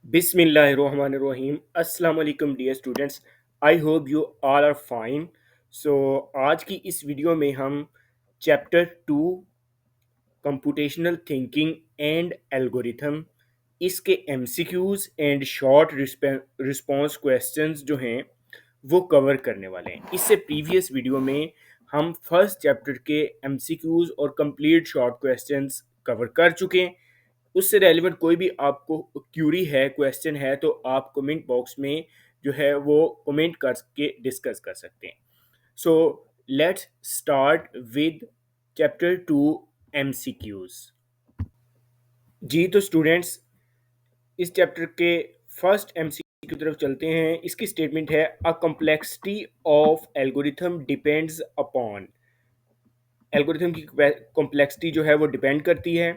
बिस्मिल्लाहिर्रहमानिर्रहीम अस्सलाम वालेकुम dear students. I hope you all are fine. So आज की इस वीडियो में हम chapter two computational thinking and algorithm इसके MCQs and short response questions जो हैं वो कवर करने वाले हैं। इससे प्रीवियस वीडियो में हम फर्स्ट चैप्टर के एमसीक्यूज और कंप्लीट शॉर्ट क्वेश्चंस कवर कर चुके हैं। उससे रेलिवेंट कोई भी आपको क्यूरी है, क्वेश्चन है, तो आप कमेंट बॉक्स में जो है वो कमेंट करके डिस्कस कर सकते हैं। So let's start with chapter two MCQs. जी तो स्टूडेंट्स, इस चैप्टर के फर्स्ट एमसीक्यू की तरफ चलते हैं। इसकी स्टेटमेंट है a complexity of algorithm depends upon. Algorithm की कॉम्प्लेक्सिटी जो है वो डिपेंड करती है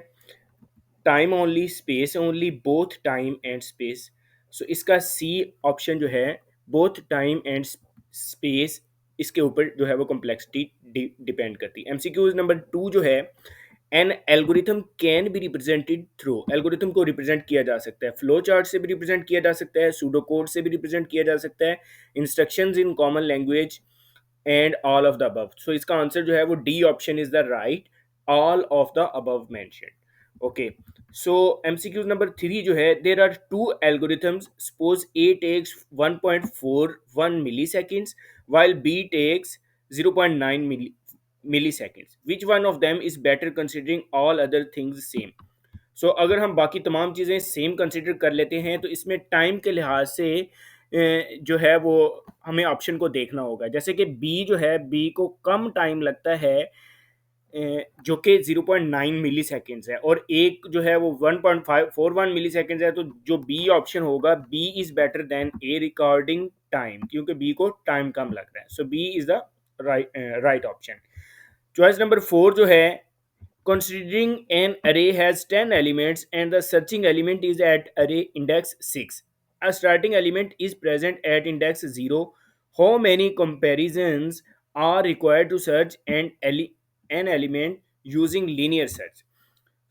time only, space only, both time and space. So इसका सी ऑप्शन जो है बोथ टाइम एंड स्पेस, इसके ऊपर जो है वो कॉम्प्लेक्सिटी डिपेंड करती है। एमसीक्यूज नंबर टू जो है an algorithm can be represented through. Algorithm को रिप्रेजेंट किया जा सकता है फ्लो चार्ट से भी रिप्रेजेंट किया जा सकता है, सूडो कोड से भी रिप्रेजेंट किया जा सकता है, instructions in common language and all of the above. So इसका आंसर जो है वो D option is the right, all of the above mentioned. Okay, so MCQ number three जो है there are two algorithms, suppose A takes 1.41 milliseconds while B takes 0.9 milliseconds. Which one of them is better considering all other things same? सो अगर हम बाकी तमाम चीज़ें same consider कर लेते हैं तो इसमें टाइम के लिहाज से जो है वो हमें ऑप्शन को देखना होगा। जैसे कि बी जो है, बी को कम टाइम लगता है जो कि 0.9 मिली सेकेंड्स है, और एक जो है वो 1.541 मिली सेकेंड्स है। तो जो बी ऑप्शन होगा, B is better than A recording time, क्योंकि बी को टाइम कम लग रहा है। So B is the right option. Choice number four जो है considering an array has 10 elements and the searching element is at array index 6, a starting element is present at index 0, how many comparisons are required to search an element using linear search?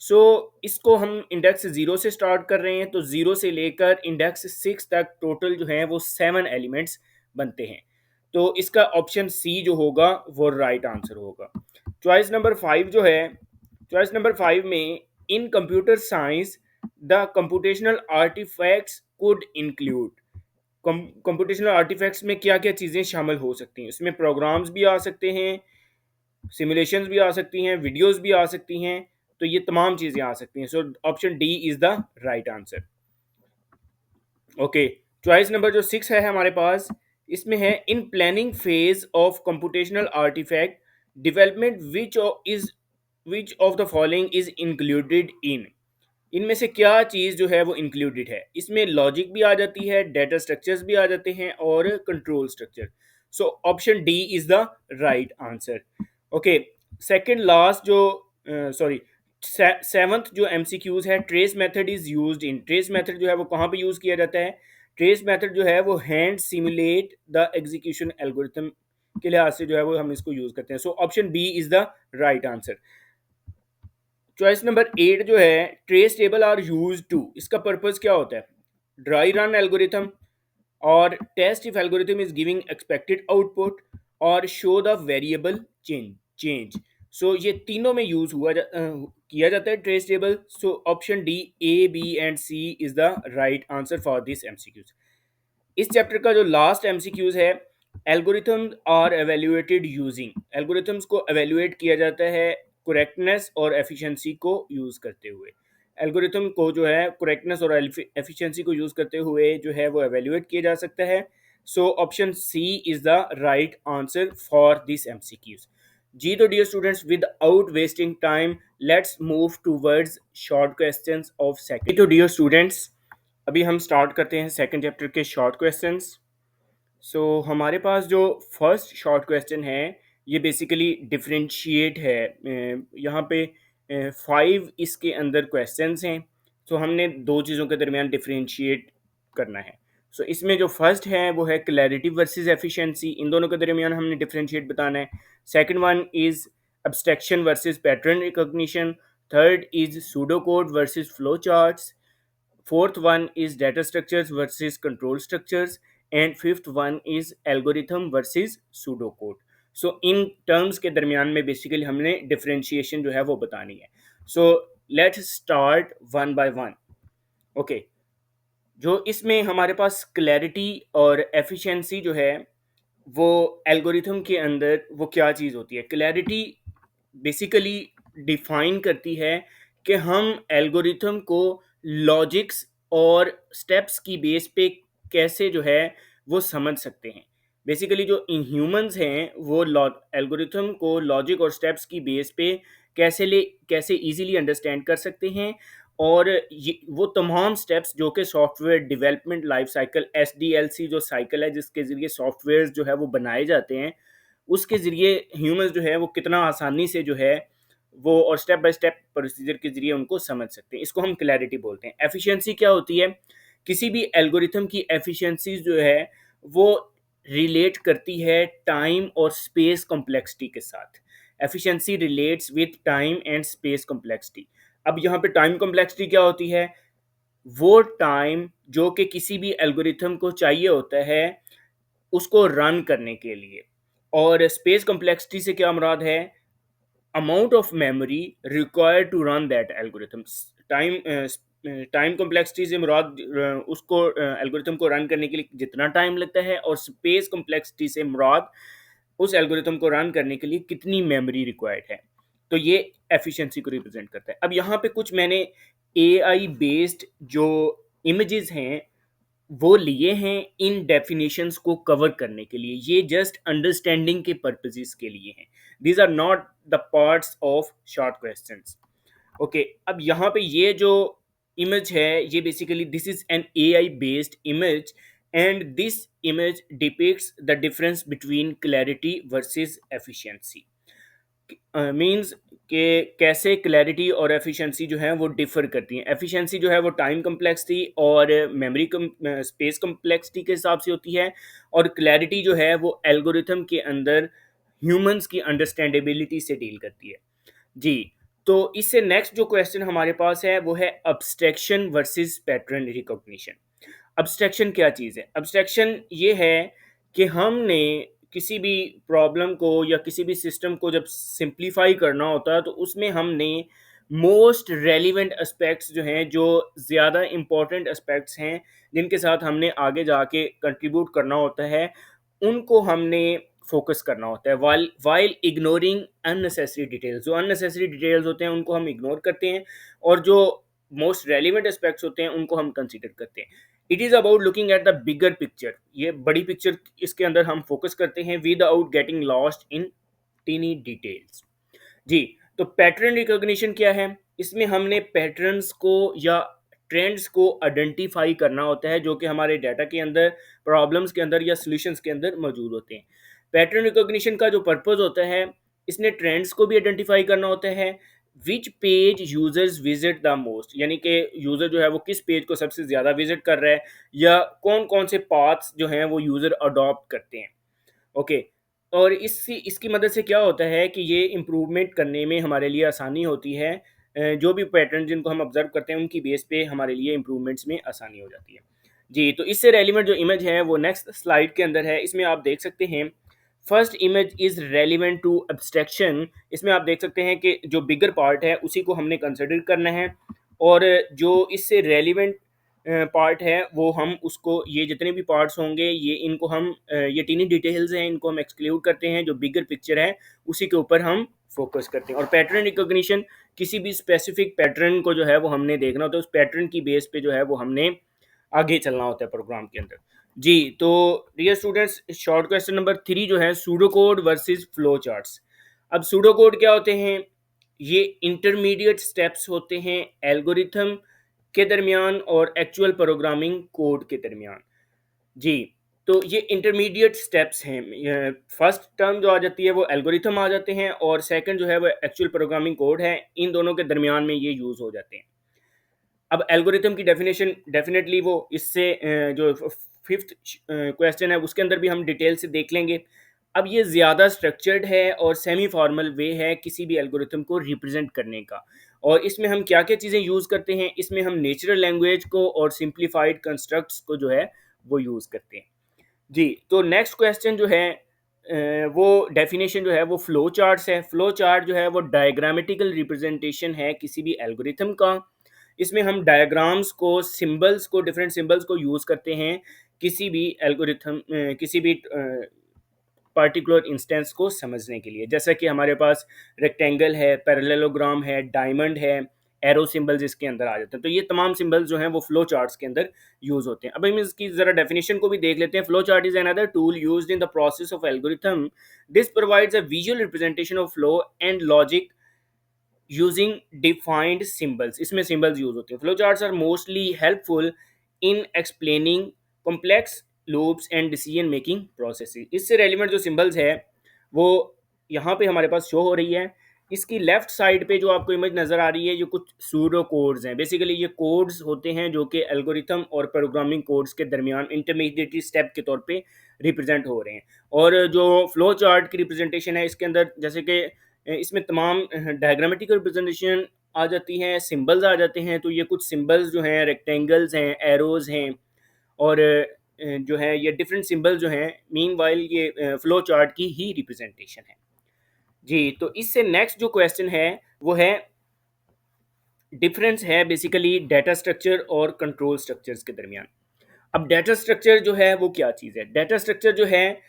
सो इसको हम index zero से start कर रहे हैं, तो zero से लेकर index six तक टोटल जो है वो 7 एलिमेंट्स बनते हैं। तो इसका ऑप्शन सी जो होगा वो राइट आंसर होगा। चॉइस नंबर फाइव जो है, चॉइस नंबर फाइव में in computer science the computational artifacts could include. Computational artifacts में क्या क्या चीज़ें शामिल हो सकती हैं? इसमें प्रोग्राम्स भी आ सकते हैं, सिमुलेशंस भी आ सकती हैं, वीडियोस भी आ सकती हैं, तो ये तमाम चीज़ें आ सकती हैं। So option D is the right answer. Okay, choice number जो सिक्स है हमारे पास, इसमें है in planning phase of computational artifact development which of the following is included in. इनमें से क्या चीज़ जो है वो इंक्लूडेड है? इसमें लॉजिक भी आ जाती है, डेटा स्ट्रक्चर्स भी आ जाते हैं, और control structure. So option D is the right answer. Okay, second last जो सॉरी सेवंथ जो एमसीक्यूज है, trace method is used in. Trace method जो है वो कहाँ पे यूज़ किया जाता है? ट्रेस मेथड जो है वो hand simulate the execution algorithm के लिहाज से जो है वो हम इसको यूज़ करते हैं। So option B is the right answer. Choice number eight जो है, trace table are use to, इसका पर्पज क्या होता है? ड्राई रन एल्गोरिथम, और test if algorithm is giving expected output, और show the variable change. So ये तीनों में यूज किया जाता है trace table. So option D, A, B and C is the right answer for this MCQs. इस chapter का जो लास्ट एमसीक्यूज है, algorithms are evaluated using. Algorithms को एवेल्युएट किया जाता है करेक्टनेस और एफिशिएंसी को यूज़ करते हुए। एल्गोरिथम को जो है करेक्टनेस और एफिशिएंसी को यूज़ करते हुए जो है वो एवेल्युएट किया जा सकता है। So option C is the right answer for this MCQs. जी तो dear students, without wasting time let's move towards short questions of second. तो डियर स्टूडेंट्स, अभी हम स्टार्ट करते हैं सेकंड चैप्टर के शॉर्ट क्वेश्चंस। सो हमारे पास जो फर्स्ट शॉर्ट क्वेश्चन है ये बेसिकली डिफरेंशिएट है। यहाँ पे 5 इसके अंदर क्वेश्चंस हैं। सो हमने दो चीज़ों के दरमियान डिफरेंशिएट करना है। सो इसमें जो फर्स्ट है वो है क्लैरिटी वर्सेस एफिशिएंसी, इन दोनों के दरमियान हमने डिफरेंशिएट बताना है। Second one is abstraction versus pattern recognition. Third is pseudo code versus flow charts. fourth one is data structures versus control structures, and fifth one is algorithm versus pseudocode. So in terms के दरमियान में basically हमने differentiation जो है वो बतानी है. सो let's start one by one. Okay, जो इसमें हमारे पास क्लैरिटी और एफिशिएंसी जो है वो एल्गोरिथम के अंदर वो क्या चीज़ होती है. क्लैरिटी बेसिकली डिफाइन करती है कि हम एल्गोरिथम को लॉजिक्स और स्टेप्स की बेस पे कैसे जो है वो समझ सकते हैं. बेसिकली जो ह्यूमंस हैं वो एल्गोरिथम को लॉजिक और स्टेप्स की बेस पे कैसे इजीली अंडरस्टैंड कर सकते हैं. और ये वो तमाम स्टेप्स जो कि software development life cycle SDLC जो साइकिल है जिसके ज़रिए सॉफ्टवेयर जो है वो बनाए जाते हैं, उसके ज़रिए ह्यूमंस जो है वो कितना आसानी से जो है वो और स्टेप बाय स्टेप प्रोसीजर के ज़रिए उनको समझ सकते हैं. इसको हम क्लैरिटी बोलते हैं. एफिशिएंसी क्या होती है? किसी भी एल्गोरिथम की एफिशिएंसी जो है वो रिलेट करती है टाइम और स्पेस कॉम्प्लेक्सिटी के साथ. Efficiency relates with time and space complexity. अब यहाँ पे टाइम कॉम्प्लेक्सिटी क्या होती है? वो टाइम जो कि किसी भी एल्गोरिथम को चाहिए होता है उसको रन करने के लिए. और स्पेस कॉम्प्लेक्सिटी से क्या मुराद है? Amount of memory required to run that algorithms. Time time complexity से मुराद उसको एल्गोरिथम को रन करने के लिए जितना टाइम लगता है, और स्पेस कॉम्प्लेक्सिटी से मुराद उस एल्गोरिथम को रन करने के लिए कितनी मेमोरी रिक्वायर्ड है. तो ये एफिशिएंसी को रिप्रेजेंट करता है. अब यहाँ पे कुछ मैंने AI बेस्ड जो इमेजेस हैं वो लिए हैं इन डेफिनेशंस को कवर करने के लिए. ये जस्ट अंडरस्टैंडिंग के पर्पसेस के लिए हैं. These are not the parts of short questions. Okay, अब यहाँ पे ये जो इमेज है ये basically this is an AI based image, and this image depicts the difference between clarity versus efficiency. Means कि कैसे क्लैरिटी और एफिशिएंसी जो है वो डिफर करती हैं. एफिशिएंसी जो है वो टाइम कम्प्लेक्सिटी और मेमोरी स्पेस कम्प्लेक्सिटी के हिसाब से होती है, और क्लैरिटी जो है वो एल्गोरिथम के अंदर ह्यूमंस की अंडरस्टैंडेबिलिटी से डील करती है. जी, तो इससे नेक्स्ट जो क्वेश्चन हमारे पास है वो है abstraction versus pattern recognition. Abstraction क्या चीज़ है? अब्स्ट्रैक्शन ये है कि हमने किसी भी प्रॉब्लम को या किसी भी सिस्टम को जब सिंप्लीफाई करना होता है तो उसमें हमने मोस्ट रेलिवेंट एस्पेक्ट्स जो हैं, जो ज़्यादा इम्पोर्टेंट एस्पेक्ट्स हैं जिनके साथ हमने आगे जाके कंट्रीब्यूट करना होता है, उनको हमने फोकस करना होता है, वाइल इग्नोरिंग अननेसेसरी डिटेल्स. जो अननेसेसरी डिटेल्स होते हैं उनको हम इग्नोर करते हैं, और जो मोस्ट रेलिवेंट एस्पेक्ट्स होते हैं उनको हम कंसीडर करते हैं. It is about looking at the bigger picture. ये बड़ी पिक्चर इसके अंदर हम फोकस करते हैं without getting lost in tiny details. जी, तो पैटर्न रिकॉग्निशन क्या है? इसमें हमने पैटर्न्स को या ट्रेंड्स को आइडेंटिफाई करना होता है जो कि हमारे डाटा के अंदर, प्रॉब्लम्स के अंदर या सॉल्यूशंस के अंदर मौजूद होते हैं. पैटर्न रिकॉग्निशन का जो पर्पस होता है, इसने ट्रेंड्स को भी आइडेंटिफाई करना होता है. Which page users visit the most, यानी कि यूज़र जो है वो किस पेज को सबसे ज़्यादा विजिट कर रहा है, या कौन कौन से पाथ्स जो हैं वो यूज़र अडॉप्ट करते हैं. ओके, और इसकी मदद से क्या होता है कि ये इम्प्रूवमेंट करने में हमारे लिए आसानी होती है. जो भी पैटर्न जिनको हम ऑब्जर्व करते हैं उनकी बेस पे हमारे लिए इम्प्रूवमेंट्स में आसानी हो जाती है. जी, तो इससे रेलिवेंट जो इमेज है वो नेक्स्ट स्लाइड के अंदर है. इसमें आप देख सकते हैं first image is relevant to abstraction. इसमें आप देख सकते हैं कि जो बिगर पार्ट है उसी को हमने कंसिडर करना है, और जो इससे रेलिवेंट पार्ट है वो हम उसको, ये जितने भी पार्ट्स होंगे ये इनको हम ये टीनी डिटेल्स हैं इनको हम एक्सक्लूड करते हैं. जो बिगर पिक्चर है उसी के ऊपर हम फोकस करते हैं. और पैटर्न रिकॉग्निशन, किसी भी स्पेसिफिक पैटर्न को जो है वो हमने देखना होता है, उस पैटर्न की बेस पे जो है वो हमने आगे चलना होता है प्रोग्राम के अंदर. जी, तो dear students, short question number 3 जो है pseudo code versus flow charts. अब सूडो कोड क्या होते हैं? ये इंटरमीडिएट स्टेप्स होते हैं एल्गोरिथम के दरमियान और एक्चुअल प्रोग्रामिंग कोड के दरमियान. जी, तो ये इंटरमीडिएट स्टेप्स हैं. फर्स्ट टर्म जो आ जाती है वो एल्गोरिथम आ जाते हैं, और सेकंड जो है वो एक्चुअल प्रोग्रामिंग कोड है. इन दोनों के दरमियान में ये यूज़ हो जाते हैं. अब एल्गोरिथम की डेफिनेशन डेफिनेटली वो इससे जो फिफ्थ क्वेश्चन है उसके अंदर भी हम डिटेल से देख लेंगे. अब ये ज़्यादा स्ट्रक्चर्ड है और सेमी फॉर्मल वे है किसी भी एल्गोरिथम को रिप्रेजेंट करने का, और इसमें हम क्या-क्या चीज़ें यूज़ करते हैं, इसमें हम नेचुरल लैंग्वेज को और सिम्प्लिफाइड कंस्ट्रक्ट्स को जो है वो यूज़ करते हैं। जी, तो नेक्स्ट क्वेश्चन जो है वो डेफिनेशन जो है वो फ्लो चार्ट्स है। फ्लो चार्ट जो है वो डायग्रामेटिकल रिप्रेजेंटेशन है किसी भी एल्गोरिथम का। इसमें हम डायग्राम्स को, सिंबल्स को, डिफरेंट सिंबल्स को यूज़ करते हैं किसी भी एल्गोरिथम किसी भी पर्टिकुलर इंस्टेंस को समझने के लिए। जैसा कि हमारे पास रेक्टेंगल है, पैरेललोग्राम है, डायमंड है, एरो सिंबल्स इसके अंदर आ जाते हैं। तो ये तमाम सिंबल्स जो हैं वो फ्लो चार्ट्स के अंदर यूज़ होते हैं। अब हम इसकी ज़रा डेफिनेशन को भी देख लेते हैं। Flow chart is another tool used in the process of algorithm. This provides a visual representation of flow and logic using defined symbols. इसमें सिंबल्स यूज होते हैं। Flow charts are mostly helpful in explaining complex loops and decision making processes. इससे relevant जो symbols है वो यहाँ पे हमारे पास शो हो रही है। इसकी लेफ्ट साइड पे जो आपको इमेज नज़र आ रही है, ये कुछ सूडो कोड्स हैं। बेसिकली ये कोड्स होते हैं जो कि एल्गोरिथम और प्रोग्रामिंग कोड्स के दरमियान इंटरमीडिएट स्टेप के तौर पे रिप्रेजेंट हो रहे हैं। और जो फ्लो चार्ट की रिप्रेजेंटेशन है इसके अंदर, जैसे कि इसमें तमाम डायग्रामेटिकल रिप्रेजेंटेशन आ जाती हैं, सिंबल्स आ जाते हैं। तो ये कुछ सिंबल्स जो हैं रेक्टेंगल्स हैं, एरोज़ हैं, और जो है ये डिफरेंट सिंबल जो हैं, मीनवाइल ये फ्लो चार्ट की ही रिप्रेजेंटेशन है। जी, तो इससे नेक्स्ट जो क्वेश्चन है वो है, डिफरेंस है बेसिकली डाटा स्ट्रक्चर और कंट्रोल स्ट्रक्चर्स के दरमियान। अब डाटा स्ट्रक्चर जो है वो क्या चीज़ है? डाटा स्ट्रक्चर जो है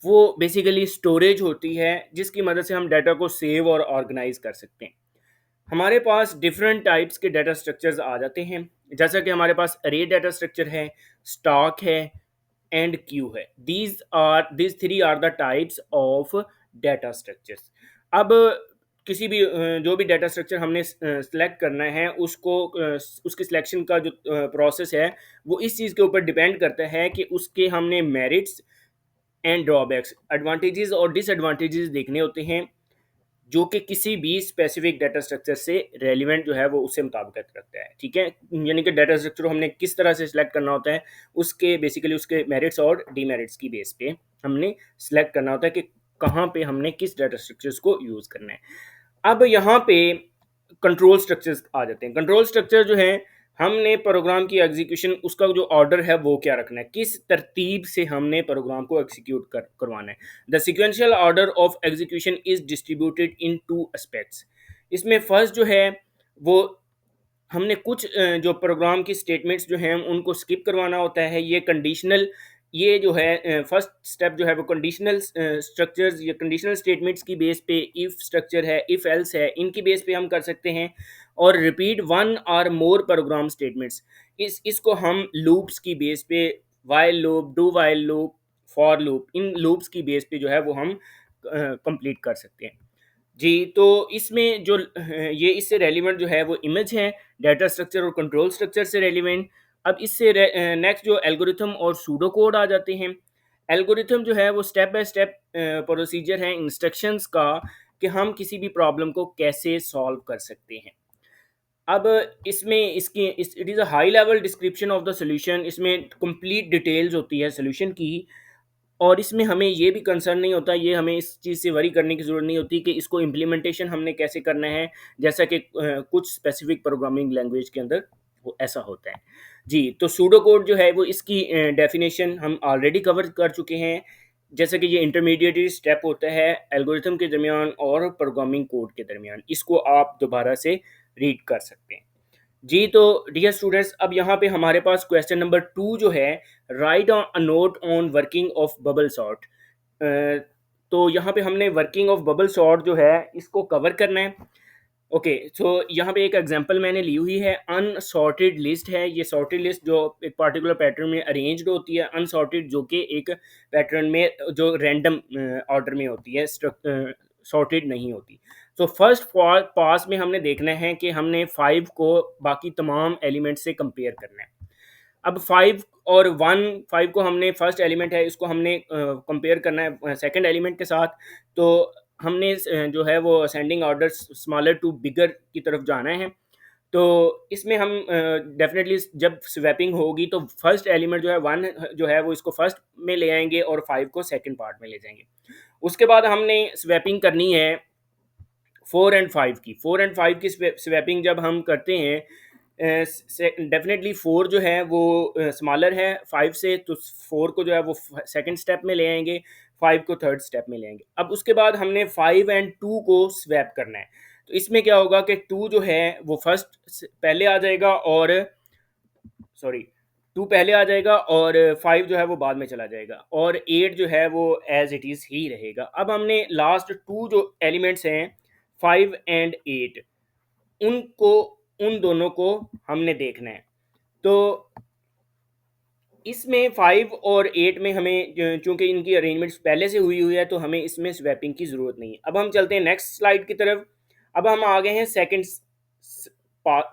वो बेसिकली स्टोरेज होती है जिसकी मदद से हम डाटा को सेव और ऑर्गेनाइज कर सकते हैं। हमारे पास डिफरेंट टाइप्स के डाटा स्ट्रक्चर्स आ जाते हैं। जैसा कि हमारे पास अरे डाटा स्ट्रक्चर है, स्टॉक है एंड क्यू है। These three are the types of data structures. अब किसी भी जो भी डाटा स्ट्रक्चर हमने सेलेक्ट करना है उसको उसकी सिलेक्शन का जो प्रोसेस है वो इस चीज़ के ऊपर डिपेंड करता है कि उसके हमने मेरिट्स एंड ड्रॉबैक्स, एडवांटेजेस और डिसएडवांटेजेस देखने होते हैं जो कि किसी भी स्पेसिफिक डाटा स्ट्रक्चर से रेलिवेंट जो है वो उससे मुताबिकत रखता है। ठीक है, यानी कि डाटा स्ट्रक्चर को हमने किस तरह से सिलेक्ट करना होता है उसके बेसिकली उसके मेरिट्स और डीमेरिट्स की बेस पे हमने सिलेक्ट करना होता है कि कहाँ पे हमने किस डाटा स्ट्रक्चर्स को यूज़ करना है। अब यहाँ पे कंट्रोल स्ट्रक्चर्स आ जाते हैं। कंट्रोल स्ट्रक्चर जो है, हमने प्रोग्राम की एग्जीक्यूशन, उसका जो ऑर्डर है वो क्या रखना है, किस तरतीब से हमने प्रोग्राम को एग्जीक्यूट करवाना है। The sequential order of execution is distributed in two aspects. इसमें फर्स्ट जो है वो हमने कुछ जो प्रोग्राम की स्टेटमेंट्स जो हैं उनको स्किप करवाना होता है। ये कंडीशनल, ये जो है फर्स्ट स्टेप जो है वो कंडीशनल स्ट्रक्चर्स या कंडीशनल स्टेटमेंट्स की बेस पे, इफ़ स्ट्रक्चर है, इफ़ एल्स है, इनकी बेस पे हम कर सकते हैं। और रिपीट वन और मोर प्रोग्राम स्टेटमेंट्स, इसको हम लूप्स की बेस पे, while loop, do while loop, for loop, in loops की बेस पे जो है वो हम कंप्लीट कर सकते हैं। जी, तो इसमें जो ये इससे रेलिवेंट जो है वो इमेज है, डाटा स्ट्रक्चर और कंट्रोल स्ट्रक्चर से रेलिवेंट। अब इससे नेक्स्ट जो एल्गोरिथम और सूडो कोड आ जाते हैं। एल्गोरिथम जो है वो स्टेप बाय स्टेप प्रोसीजर है इंस्ट्रक्शंस का कि हम किसी भी प्रॉब्लम को कैसे सॉल्व कर सकते हैं। अब इसमें it is a high level description of the solution. इसमें कंप्लीट डिटेल्स होती है सॉल्यूशन की। और इसमें हमें ये भी कंसर्न नहीं होता, ये हमें इस चीज़ से वरी करने की ज़रूरत नहीं होती कि इसको इम्प्लीमेंटेशन हमने कैसे करना है, जैसा कि कुछ स्पेसिफिक प्रोग्रामिंग लैंग्वेज के अंदर वो ऐसा होता है। जी, तो सूडो कोड जो है वो इसकी डेफिनेशन हम ऑलरेडी कवर कर चुके हैं। जैसा कि ये इंटरमीडिएट स्टेप होता है एल्गोरिथम के दरमियान और प्रोग्रामिंग कोड के दरमियान। इसको आप दोबारा से रीड कर सकते हैं। जी, तो डियर स्टूडेंट्स, अब यहाँ पे हमारे पास क्वेश्चन नंबर 2 जो है, right a note on working of bubble sort. तो यहाँ पे हमने वर्किंग ऑफ बबल सॉर्ट जो है इसको कवर करना है। ओके, सो यहाँ पे एक एग्जांपल मैंने ली हुई है। अनसॉर्टेड लिस्ट है। ये सॉर्टेड लिस्ट जो एक पार्टिकुलर पैटर्न में अरेंज्ड होती है, अनसॉर्टेड जो कि एक पैटर्न में जो रैंडम ऑर्डर में होती है, सॉर्टेड नहीं होती। तो फर्स्ट पास में हमने देखना है कि हमने 5 को बाकी तमाम एलिमेंट से कंपेयर करना है। अब 5 और 1, 5 को हमने फर्स्ट एलिमेंट है इसको हमने कंपेयर करना है सेकंड एलिमेंट के साथ। तो हमने जो है वो असेंडिंग ऑर्डर स्मॉलर टू बिगर की तरफ जाना है। तो इसमें हम डेफिनेटली जब स्वैपिंग होगी तो फर्स्ट एलिमेंट जो है 1 जो है वो इसको फर्स्ट में ले आएंगे और 5 को सेकंड पार्ट में ले जाएंगे। उसके बाद हमने स्वैपिंग करनी है 4 एंड 5 की स्वैपिंग जब हम करते हैं, डेफिनेटली 4 जो है वो स्मॉलर है 5 से, तो 4 को जो है वो सेकंड स्टेप में ले आएंगे, 5 को थर्ड स्टेप में ले आएंगे। अब उसके बाद हमने 5 एंड 2 को स्वैप करना है। तो इसमें क्या होगा कि 2 जो है वो फर्स्ट पहले आ जाएगा, और सॉरी 2 पहले आ जाएगा और 5 जो है वो बाद में चला जाएगा, और 8 जो है वो एज इट इज़ ही रहेगा। अब हमने लास्ट 2 जो एलिमेंट्स हैं 5 एंड 8, उनको उन दोनों को हमने देखना है। तो इसमें 5 और 8 में हमें चूंकि इनकी अरेंजमेंट्स पहले से हुई हुई है, तो हमें इसमें स्वैपिंग की ज़रूरत नहीं है। अब हम चलते हैं नेक्स्ट स्लाइड की तरफ। अब हम आ गए हैं सेकंड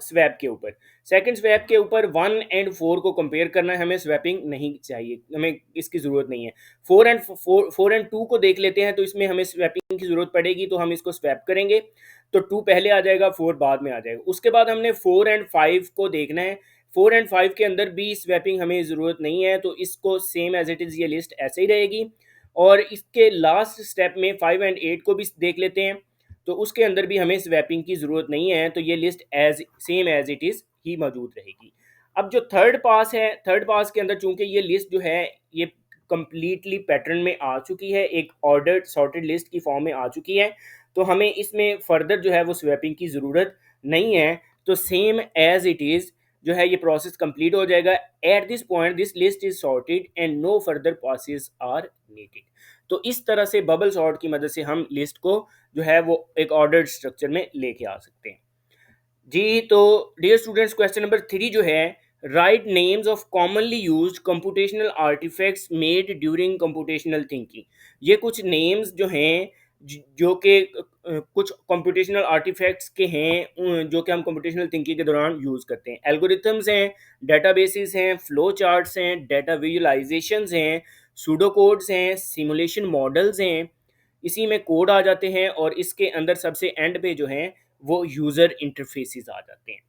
स्वैप के ऊपर। सेकंड स्वैप के ऊपर 1 एंड 4 को कंपेयर करना है, हमें स्वैपिंग नहीं चाहिए, हमें इसकी ज़रूरत नहीं है। 4 एंड 2 को देख लेते हैं, तो इसमें हमें स्वैपिंग की ज़रूरत पड़ेगी, तो हम इसको स्वैप करेंगे। तो 2 पहले आ जाएगा, 4 बाद में आ जाएगा। उसके बाद हमने 4 एंड 5 को देखना है। 4 एंड 5 के अंदर भी स्वैपिंग हमें ज़रूरत नहीं है, तो इसको सेम एज इट इज़ ये लिस्ट ऐसे ही रहेगी। और इसके लास्ट स्टेप में 5 एंड 8 को भी देख लेते हैं, तो उसके अंदर भी हमें स्वैपिंग की ज़रूरत नहीं है, तो ये list as same as it is ही मौजूद रहेगी। अब जो थर्ड पास है, थर्ड पास के अंदर चूंकि ये लिस्ट जो है ये कंप्लीटली पैटर्न में आ चुकी है, एक ऑर्डर्ड सॉर्टेड लिस्ट की फॉर्म में आ चुकी है, तो हमें इसमें फर्दर जो है वो स्वैपिंग की ज़रूरत नहीं है। तो सेम एज इट इज़ जो है ये प्रोसेस कंप्लीट हो जाएगा। At this point this list is sorted and no further passes are needed. तो इस तरह से बबल सॉर्ट की मदद से हम लिस्ट को जो है वो एक ऑर्डर्ड स्ट्रक्चर में लेके आ सकते हैं। जी, तो डियर स्टूडेंट्स, क्वेश्चन नंबर 3 जो है, write names of commonly used computational artifacts made during computational thinking. ये कुछ नेम्स जो हैं जो कि कुछ कंप्यूटेशनल आर्टिफैक्ट्स के हैं, जो कि हम कंप्यूटेशनल थिंकिंग के दौरान यूज़ करते हैं। एल्गोरिथम्स हैं, डेटाबेसेस हैं, फ्लो चार्ट्स हैं, डेटा विजुलाइजेशंस हैं, सूडो कोड्स हैं, सिमुलेशन मॉडल्स हैं। इसी में कोड आ जाते हैं, और इसके अंदर सबसे एंड पे जो हैं वो यूज़र इंटरफेसेस आ जाते हैं।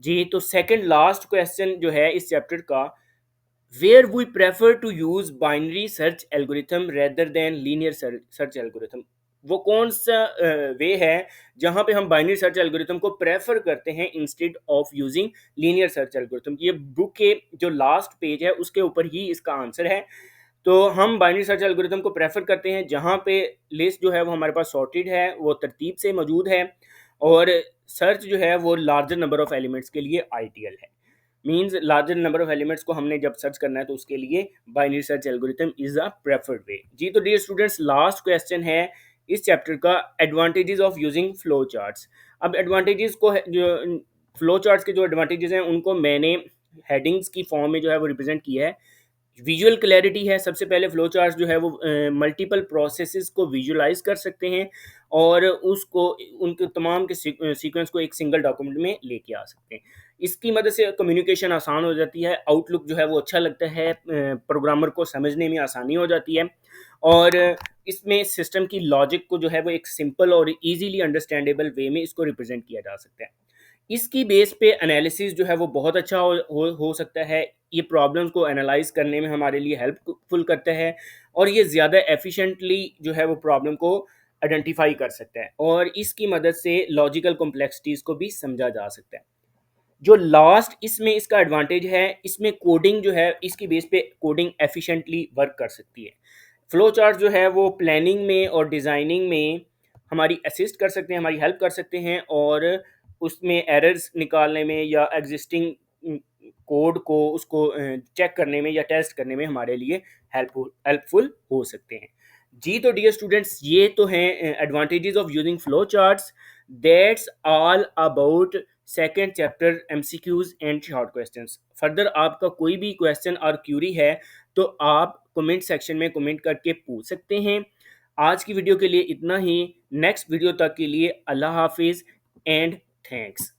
जी, तो सेकंड लास्ट क्वेश्चन जो है इस चैप्टर का, where we prefer to use binary search algorithm rather than linear search algorithm. वो कौन सा वे है जहां पे हम बाइनरी सर्च एल्गोरिथम को प्रेफर करते हैं instead of using linear search algorithm. ये बुक के जो लास्ट पेज है उसके ऊपर ही इसका आंसर है। तो हम बाइनरी सर्च एल्गोरिथम को प्रेफर करते हैं जहाँ पे लिस्ट जो है वो हमारे पास सॉर्टेड है, वो तरतीब से मौजूद है, और सर्च जो है वो लार्जर नंबर ऑफ एलिमेंट्स के लिए आइडियल है। Means larger number of elements को हमने जब सर्च करना है, तो उसके लिए binary search algorithm is a preferred way. जी, तो डियर स्टूडेंट्स, लास्ट क्वेश्चन है इस चैप्टर का, advantages of using flow charts. अब एडवांटेजेस को जो फ्लो चार्ट्स के जो एडवांटेजेस हैं उनको मैंने हेडिंग्स की फॉर्म में जो है वो रिप्रेजेंट किया है। विजुअल क्लैरिटी है, सबसे पहले फ्लो चार्ट जो है वो मल्टीपल प्रोसेसेस को विजुलाइज कर सकते हैं, और उसको उनके तमाम के सीक्वेंस को एक सिंगल डॉक्यूमेंट में लेके आ सकते हैं। इसकी मदद से कम्युनिकेशन आसान हो जाती है, आउटलुक जो है वो अच्छा लगता है, प्रोग्रामर को समझने में आसानी हो जाती है, और इसमें सिस्टम की लॉजिक को जो है वो एक सिंपल और इजीली अंडरस्टैंडेबल वे में इसको रिप्रेजेंट किया जा सकता है। इसकी बेस पे एनालिसिस जो है वो बहुत अच्छा हो सकता है। ये प्रॉब्लम्स को एनालाइज करने में हमारे लिए हेल्पफुल करता है, और ये ज़्यादा एफिशिएंटली जो है वो प्रॉब्लम को आइडेंटिफाई कर सकता है, और इसकी मदद से लॉजिकल कॉम्प्लेक्सिटीज़ को भी समझा जा सकता है। जो लास्ट इसमें इसका एडवांटेज है, इसमें कोडिंग जो है इसकी बेस पे कोडिंग एफिशिएंटली वर्क कर सकती है। फ्लो चार्ट जो है वो प्लानिंग में और डिज़ाइनिंग में हमारी असिस्ट कर सकते हैं, हमारी हेल्प कर सकते हैं, और उसमें एरर्स निकालने में या एग्जिस्टिंग कोड को उसको चेक करने में या टेस्ट करने में हमारे लिए हेल्पफुल हो सकते हैं। जी, तो डियर स्टूडेंट्स, ये तो हैं advantages of using flow charts. That's all about second chapter MCQs and short questions. Further आपका कोई भी क्वेश्चन और क्यूरी है तो आप कमेंट सेक्शन में कमेंट करके पूछ सकते हैं। आज की वीडियो के लिए इतना ही। नेक्स्ट वीडियो तक के लिए अल्लाह हाफिज़ एंड थैंक्स।